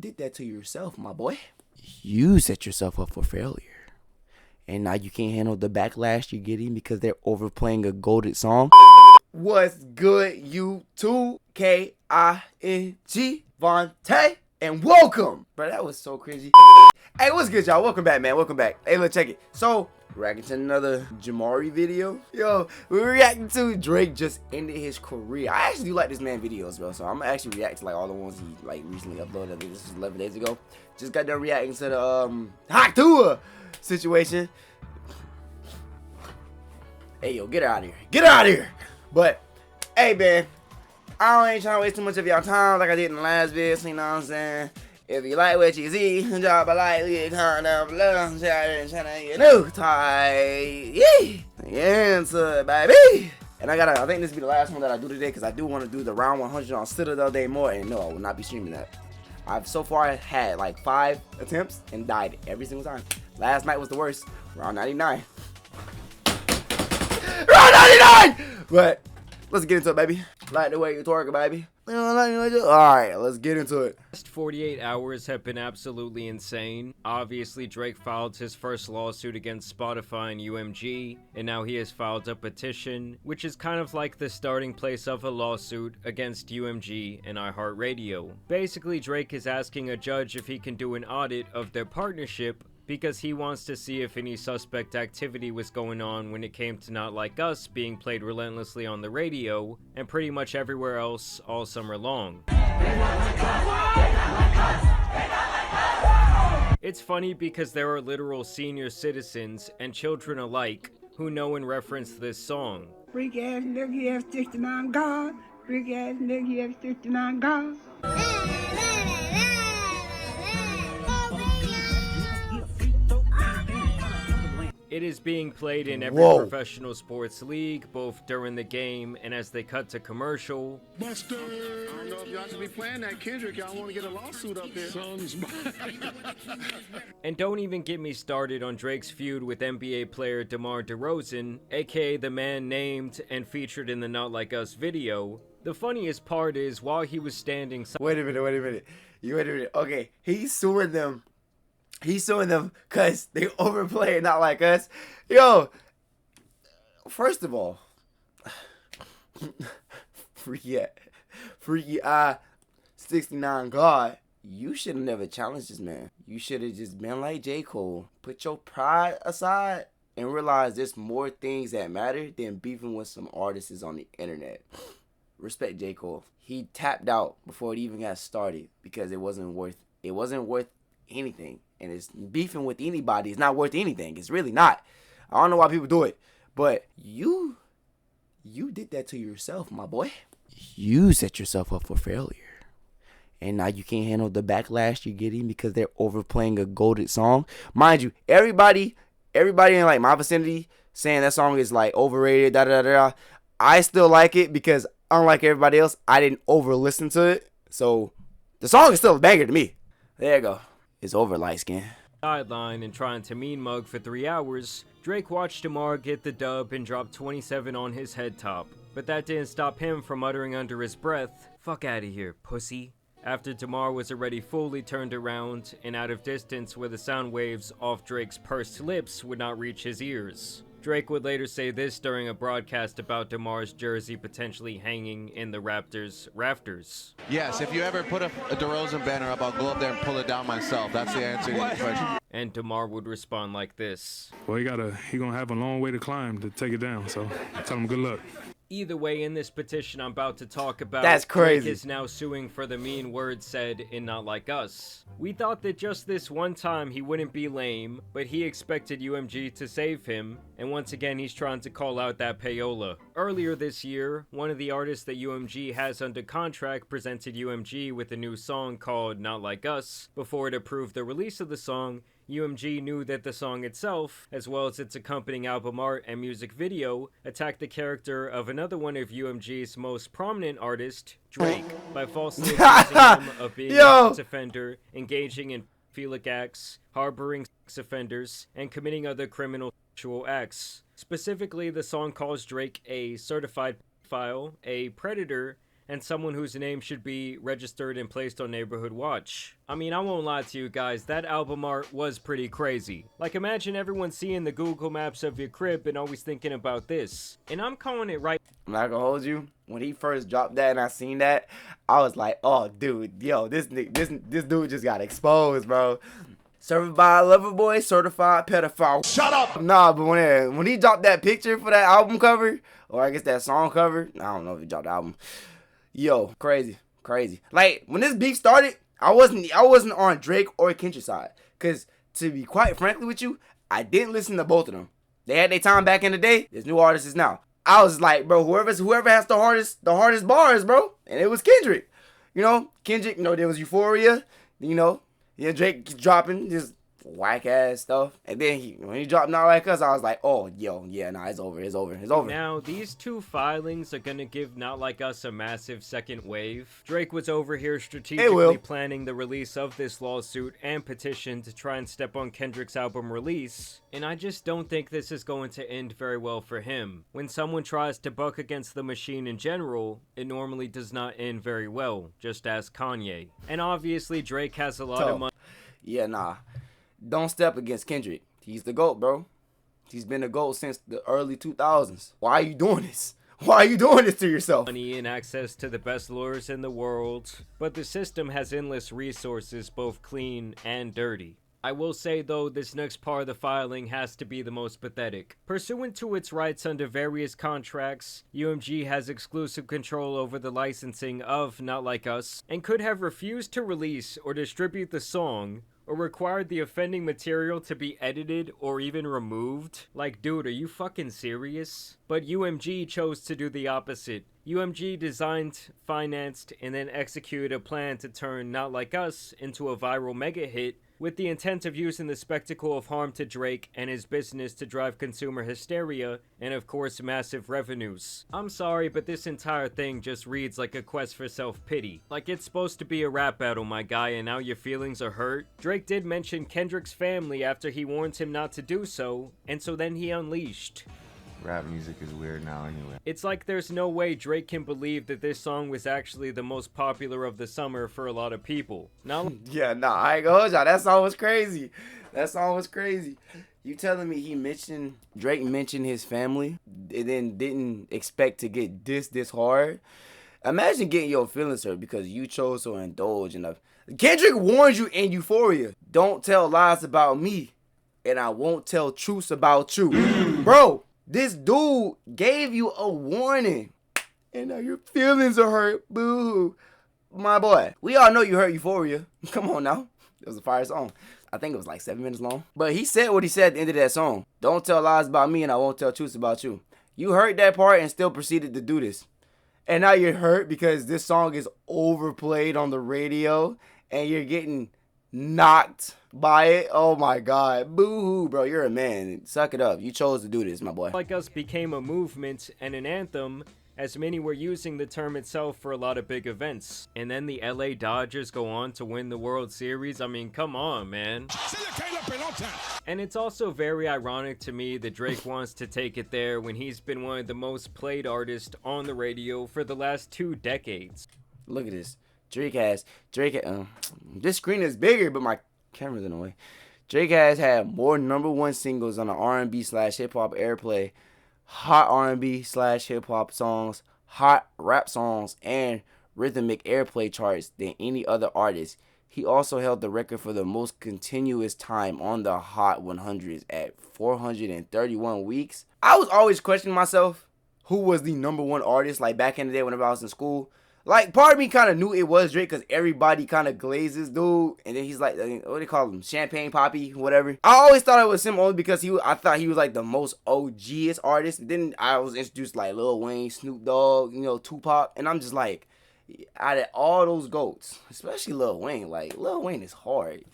did that to yourself, my boy. You set yourself up for failure. And now you can't handle the backlash you're getting because they're overplaying a goated song. What's good, YouTube? K-I-N-G, Vontae, and welcome. Bro, that was so crazy. Hey, what's good, y'all? Welcome back, man. Welcome back. Hey, look, check it. So, reacting to another Jamari video. Yo, we're reacting to Drake just ended his career. I actually do like this man videos, bro. So I'm gonna actually react to like all the ones he like recently uploaded. I think this was 11 days ago. Just got done reacting to the Hot Tour situation. Hey, yo, get her out of here. Get her out of here. But, hey, man, I ain't trying to waste too much of y'all time like I did in the last video. You know what I'm saying? If you like what you see, drop a like, leave a comment down below. Share it and share it, you know, tight. Yeah, answer, baby. And I think this will be the last one that I do today because I do want to do the round 100 on Citadel Day more. And no, I will not be streaming that. I've so far had like 5 attempts and died every single time. Last night was the worst, round 99. Round 99! But let's get into it, baby. Like the way you twerk, baby. Alright, let's get into it. The last 48 hours have been absolutely insane. Obviously, Drake filed his first lawsuit against Spotify and UMG, and now he has filed a petition, which is kind of like the starting place of a lawsuit against UMG and iHeartRadio. Basically, Drake is asking a judge if he can do an audit of their partnership because he wants to see if any suspect activity was going on when it came to Not Like Us being played relentlessly on the radio and pretty much everywhere else all summer long. It's funny because there are literal senior citizens and children alike who know and reference this song. Freak ass nigga, he have 69 God. Freak ass nigga, he have 69 God. It is being played in every professional sports league, both during the game and as they cut to commercial. Buster! I don't know if y'all should be playing that Kendrick. Y'all want to get a lawsuit up there. And don't even get me started on Drake's feud with NBA player DeMar DeRozan, aka the man named and featured in the Not Like Us video. The funniest part is while he was standing... Wait a minute. Okay, he's suing them. He's suing them because they overplay it, Not Like Us. Yo, first of all, freaky 69 God, you should have never challenged this man. You should have just been like J. Cole. Put your pride aside and realize there's more things that matter than beefing with some artists on the internet. Respect J. Cole. He tapped out before it even got started because it wasn't worth anything. And it's beefing with anybody. It's not worth anything. It's really not. I don't know why people do it. But you did that to yourself, my boy. You set yourself up for failure. And now you can't handle the backlash you're getting because they're overplaying a goated song. Mind you, everybody in like my vicinity saying that song is like overrated, da-da-da-da. I still like it because unlike everybody else, I didn't over-listen to it. So the song is still a banger to me. There you go. It's over, light skin. Sideline and trying to mean mug for 3 hours, Drake watched DeMar get the dub and drop 27 on his head top. But that didn't stop him from uttering under his breath, "Fuck outta here, pussy," after DeMar was already fully turned around and out of distance where the sound waves off Drake's pursed lips would not reach his ears. Drake would later say this during a broadcast about DeMar's jersey potentially hanging in the Raptors' rafters. Yes, if you ever put a DeRozan banner up, I'll go up there and pull it down myself. That's the answer to your question. And DeMar would respond like this. Well, he gonna have a long way to climb to take it down, so tell him good luck. Either way, in this petition I'm about to talk about, that's crazy. Drake is now suing for the mean words said in Not Like Us. We thought that just this one time he wouldn't be lame, but he expected UMG to save him, and once again he's trying to call out that payola. Earlier this year, one of the artists that UMG has under contract presented UMG with a new song called Not Like Us. Before it approved the release of the song, UMG knew that the song itself, as well as its accompanying album art and music video, attacked the character of another one of UMG's most prominent artists, Drake, by falsely accusing him of being a sex offender, engaging in pedophilic acts, harboring sex offenders, and committing other criminal sexual acts. Specifically, the song calls Drake a certified pedophile, a predator, and someone whose name should be registered and placed on Neighborhood Watch. I mean, I won't lie to you guys, that album art was pretty crazy. Like, imagine everyone seeing the Google Maps of your crib and always thinking about this. And I'm calling it right. I'm not gonna hold you. When he first dropped that and I seen that, I was like, oh, dude, yo, this dude just got exposed, bro. Certified lover boy, certified pedophile. Shut up! Nah, but when he dropped that picture for that album cover, or I guess that song cover, I don't know if he dropped the album. Yo, crazy. Like, when this beef started, I wasn't on Drake or Kendrick's side. Cause to be quite frankly with you, I didn't listen to both of them. They had their time back in the day. There's new artists now. I was like, bro, whoever has the hardest bars, bro. And it was Kendrick. You know, Kendrick, there was Euphoria, Drake dropping just whack ass stuff. And then when he dropped Not Like Us, I was like, oh, yo, yeah, nah, it's over. Now, these two filings are gonna give Not Like Us a massive second wave. Drake was over here strategically planning the release of this lawsuit and petition to try and step on Kendrick's album release, and I just don't think this is going to end very well for him. When someone tries to buck against the machine in general, it normally does not end very well, just ask Kanye. And obviously Drake has a lot of money. Yeah, nah. Don't step against Kendrick. He's the GOAT, bro. He's been the GOAT since the early 2000s. Why are you doing this? Why are you doing this to yourself? Money and access to the best lawyers in the world, but the system has endless resources, both clean and dirty. I will say though, this next part of the filing has to be the most pathetic. Pursuant to its rights under various contracts, UMG has exclusive control over the licensing of Not Like Us, and could have refused to release or distribute the song, or required the offending material to be edited or even removed. Like, dude, are you fucking serious? But UMG chose to do the opposite. UMG designed, financed, and then executed a plan to turn Not Like Us into a viral mega hit, with the intent of using the spectacle of harm to Drake and his business to drive consumer hysteria and of course massive revenues. I'm sorry, but this entire thing just reads like a quest for self-pity. Like it's supposed to be a rap battle, my guy, and now your feelings are hurt? Drake did mention Kendrick's family after he warned him not to do so, and so then he unleashed. Rap music is weird now anyway. It's like there's no way Drake can believe that this song was actually the most popular of the summer for a lot of people. Now, yeah, nah, I ain't gonna hold y'all. That song was crazy. You telling me Drake mentioned his family and then didn't expect to get this hard? Imagine getting your feelings hurt because you chose to indulge enough. Kendrick warned you in Euphoria. Don't tell lies about me, and I won't tell truths about you. Bro, this dude gave you a warning, and now your feelings are hurt. Boo-hoo. My boy, we all know you heard Euphoria. Come on now. It was a fire song. I think it was like 7 minutes long. But he said what he said at the end of that song. Don't tell lies about me and I won't tell truths about you. You heard that part and still proceeded to do this. And now you're hurt because this song is overplayed on the radio and you're getting knocked by it. Oh my God. Boo-hoo, bro. You're a man. Suck it up. You chose to do this, my boy. Like Us became a movement and an anthem, as many were using the term itself for a lot of big events. And then the LA Dodgers go on to win the World Series. I mean, come on, man. And it's also very ironic to me that Drake wants to take it there when he's been one of the most played artists on the radio for the last 2 decades. Look at this. This screen is bigger, but my camera's in the way. Drake has had more #1 singles on the R&B/hip-hop airplay, hot R&B/hip-hop songs, hot rap songs, and rhythmic airplay charts than any other artist. He also held the record for the most continuous time on the Hot 100s at 431 weeks. I was always questioning myself who was the #1 artist, like back in the day whenever I was in school. Like, part of me kind of knew it was Drake because everybody kind of glazes dude. And then he's like, what do they call him? Champagne Poppy, whatever. I always thought it was him only because I thought he was like the most OG-est artist. And then I was introduced like Lil Wayne, Snoop Dogg, Tupac. And I'm just like, out of all those GOATs, especially Lil Wayne, like, Lil Wayne is hard.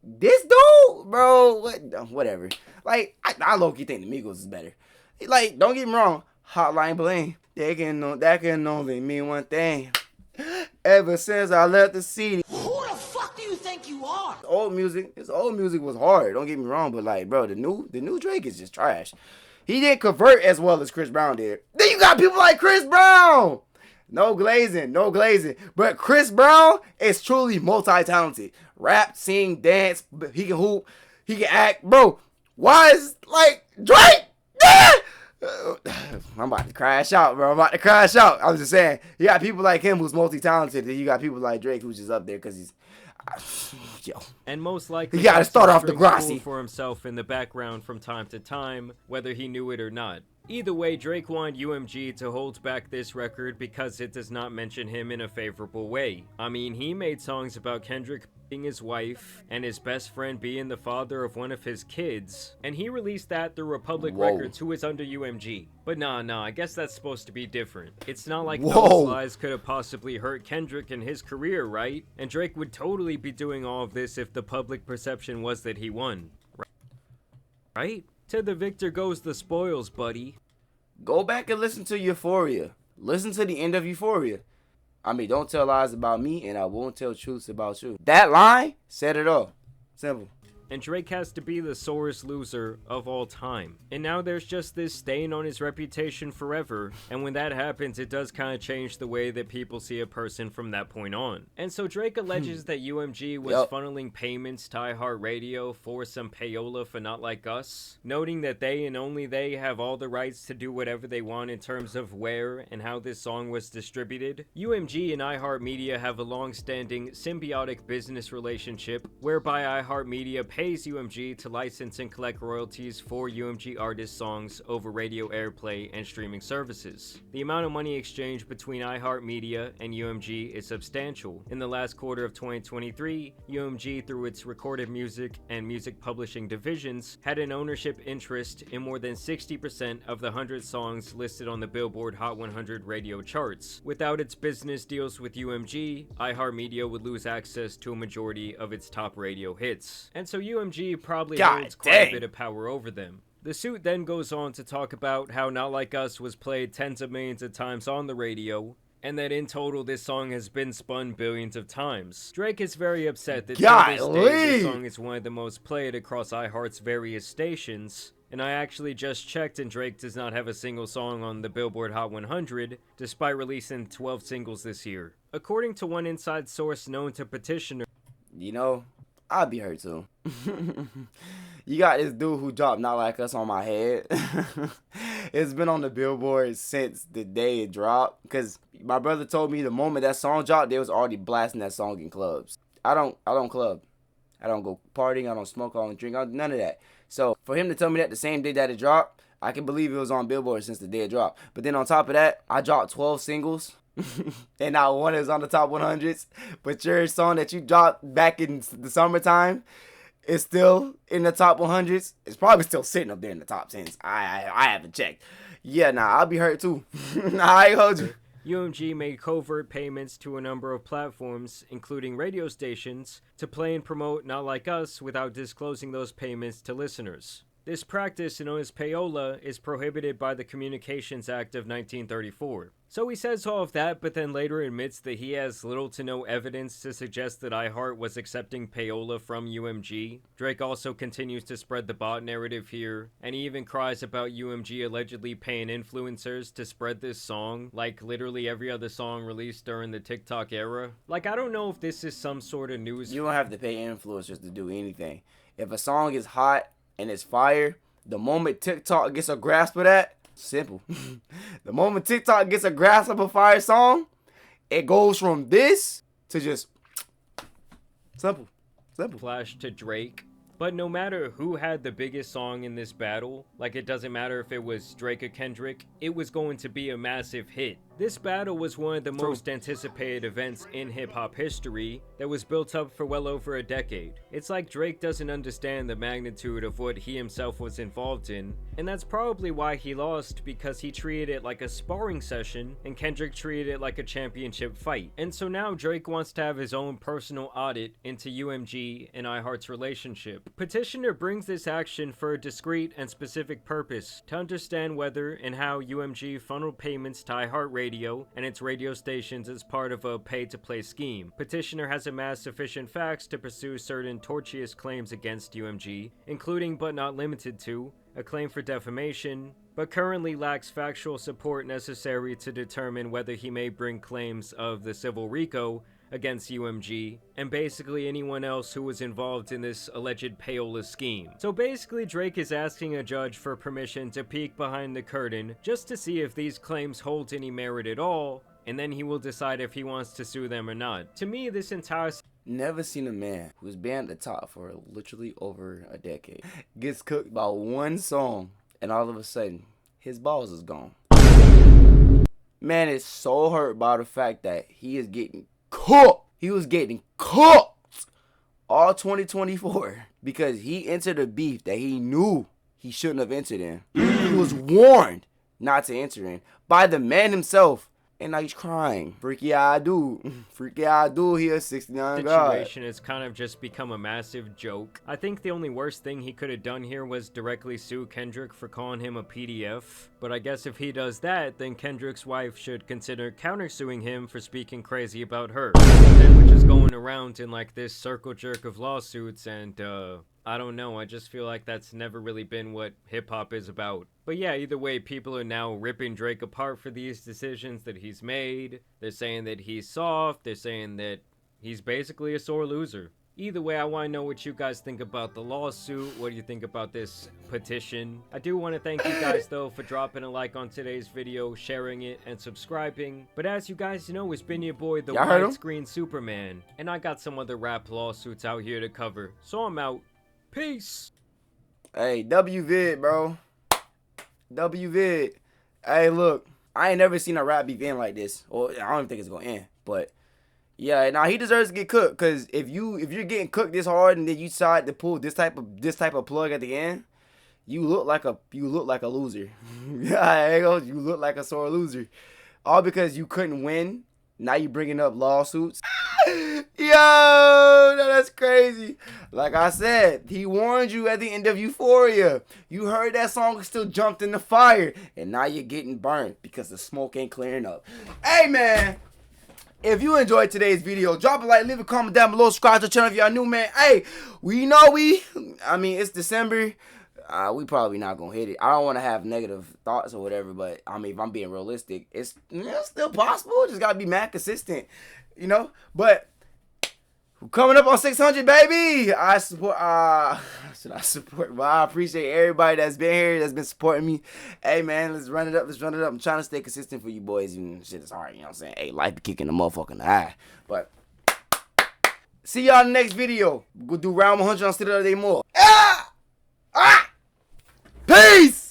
This dude, bro, whatever. Like, I low-key think the Migos is better. Like, don't get me wrong, Hotline Bling. That can only mean one thing. Ever since I left the city. Who the fuck do you think you are? His old music was hard. Don't get me wrong, but like, bro, the new Drake is just trash. He didn't convert as well as Chris Brown did. Then you got people like Chris Brown. No glazing, no glazing. But Chris Brown is truly multi-talented. Rap, sing, dance, he can hoop, he can act. Bro, why is like Drake? I'm about to crash out, bro. I'm about to crash out. I was just saying, you got people like him who's multi-talented, and you got people like Drake who's just up there because he's yo. And most likely, he got to start off the Drake's grassy cool for himself in the background from time to time, whether he knew it or not. Either way, Drake wanted UMG to hold back this record because it does not mention him in a favorable way. I mean, he made songs about Kendrick being his wife and his best friend being the father of one of his kids, and he released that through Republic Records, who is under UMG. But nah, I guess that's supposed to be different. It's not like those lies could have possibly hurt Kendrick in his career, right? And Drake would totally be doing all of this if the public perception was that he won. Right? To the victor goes the spoils, buddy. Go back and listen to Euphoria. Listen to the end of Euphoria. I mean, don't tell lies about me, and I won't tell truths about you. That line said it all. Simple. And Drake has to be the sorest loser of all time. And now there's just this stain on his reputation forever, and when that happens, it does kind of change the way that people see a person from that point on. And so Drake alleges that UMG was funneling payments to iHeartRadio for some payola for Not Like Us, noting that they and only they have all the rights to do whatever they want in terms of where and how this song was distributed. UMG and iHeartMedia have a long-standing symbiotic business relationship whereby iHeartMedia pays UMG to license and collect royalties for UMG artist songs over radio airplay and streaming services. The amount of money exchanged between iHeartMedia and UMG is substantial. In the last quarter of 2023, UMG, through its recorded music and music publishing divisions, had an ownership interest in more than 60% of the 100 songs listed on the Billboard Hot 100 radio charts. Without its business deals with UMG, iHeartMedia would lose access to a majority of its top radio hits. And so UMG probably holds quite a bit of power over them. The suit then goes on to talk about how Not Like Us was played tens of millions of times on the radio, and that in total this song has been spun billions of times. Drake is very upset that to this day this song is one of the most played across iHeart's various stations, and I actually just checked and Drake does not have a single song on the Billboard Hot 100, despite releasing 12 singles this year. According to one inside source known to Petitioner, you know, I'd be hurt too. You got this dude who dropped Not Like Us on my head. It's been on the Billboard since the day it dropped. Because my brother told me the moment that song dropped, they was already blasting that song in clubs. I don't club. I don't go partying. I don't smoke. I don't drink. None of that. So for him to tell me that the same day that it dropped, I can believe it was on Billboard since the day it dropped. But then on top of that, I dropped 12 singles. And not one is on the top 100s. But your song that you dropped back in the summertime is still in the top 100s. It's probably still sitting up there in the top 10s. I haven't checked. Yeah, I'll be hurt too. I ain't hold you. UMG made covert payments to a number of platforms, including radio stations, to play and promote Not Like Us without disclosing those payments to listeners. This practice, known as payola, is prohibited by the Communications Act of 1934. So he says all of that, but then later admits that he has little to no evidence to suggest that iHeart was accepting payola from UMG. Drake also continues to spread the bot narrative here, and he even cries about UMG allegedly paying influencers to spread this song, like literally every other song released during the TikTok era. Like, I don't know if this is some sort of news. You don't have to pay influencers to do anything. If a song is hot and it's fire, the moment TikTok gets a grasp of that, simple. The moment TikTok gets a grasp of a fire song, it goes from this to just simple. Flash to Drake. But no matter who had the biggest song in this battle, like it doesn't matter if it was Drake or Kendrick, it was going to be a massive hit. This battle was one of the most anticipated events in hip-hop history that was built up for well over a decade. It's like Drake doesn't understand the magnitude of what he himself was involved in, and that's probably why he lost, because he treated it like a sparring session and Kendrick treated it like a championship fight. And so now Drake wants to have his own personal audit into UMG and iHeart's relationship. Petitioner brings this action for a discrete and specific purpose, to understand whether and how UMG funneled payments to iHeartRadio and its radio stations as part of a pay-to-play scheme. Petitioner has amassed sufficient facts to pursue certain tortious claims against UMG, including but not limited to a claim for defamation, but currently lacks factual support necessary to determine whether he may bring claims of the civil RICO against UMG, and basically anyone else who was involved in this alleged payola scheme. So basically Drake is asking a judge for permission to peek behind the curtain just to see if these claims hold any merit at all, and then he will decide if he wants to sue them or not. To me, this entire Never seen a man who's been at the top for literally over a decade gets cooked by one song and all of a sudden his balls is gone. Man is so hurt by the fact that he is getting cooked. He was getting cooked all 2024 because he entered a beef that he knew he shouldn't have entered in. He was warned not to enter in by the man himself. And now he's crying. Freaky eye dude. Freaky eye dude here, 69 God. situation has kind of just become a massive joke. I think the only worst thing he could have done here was directly sue Kendrick for calling him a PDF. But I guess if he does that, then Kendrick's wife should consider countersuing him for speaking crazy about her. Then we're just going around in like this circle jerk of lawsuits, and I don't know, I just feel like that's never really been what hip-hop is about. But yeah, either way, people are now ripping Drake apart for these decisions that he's made. They're saying that he's soft, they're saying that he's basically a sore loser. Either way, I want to know what you guys think about the lawsuit. What do you think about this petition? I do want to thank you guys, though, for dropping a like on today's video, sharing it, and subscribing. But as you guys know, it's been your boy, the Widescreen Superman. And I got some other rap lawsuits out here to cover. So I'm out. Peace. Hey, WVid, bro. WVid. Hey, look, I ain't never seen a rap beef end like this. Or I don't even think it's gonna end. But yeah, now he deserves to get cooked. Cause if you're getting cooked this hard and then you decide to pull this type of plug at the end, you look like a loser. You look like a sore loser. All because you couldn't win. Now you bringing up lawsuits. Yo, that's crazy. Like I said, he warned you at the end of Euphoria. You heard that song, still jumped in the fire, and now you're getting burned because the smoke ain't clearing up. Hey man, if you enjoyed today's video, drop a like, leave a comment down below, subscribe to the channel if y'all new, man. Hey, it's December. We probably not gonna hit it. I don't want to have negative thoughts or whatever, but I mean, if I'm being realistic, it's still possible. Just gotta be mad consistent, you know. But coming up on 600, baby. I support. Should I support? But I appreciate everybody that's been here, that's been supporting me. Hey man, let's run it up. Let's run it up. I'm trying to stay consistent for you boys. Even shit is hard. You know what I'm saying? Hey, life be kicking the motherfucking eye. But see y'all in the next video. We'll do round 100 on Still Another Day More. Peace!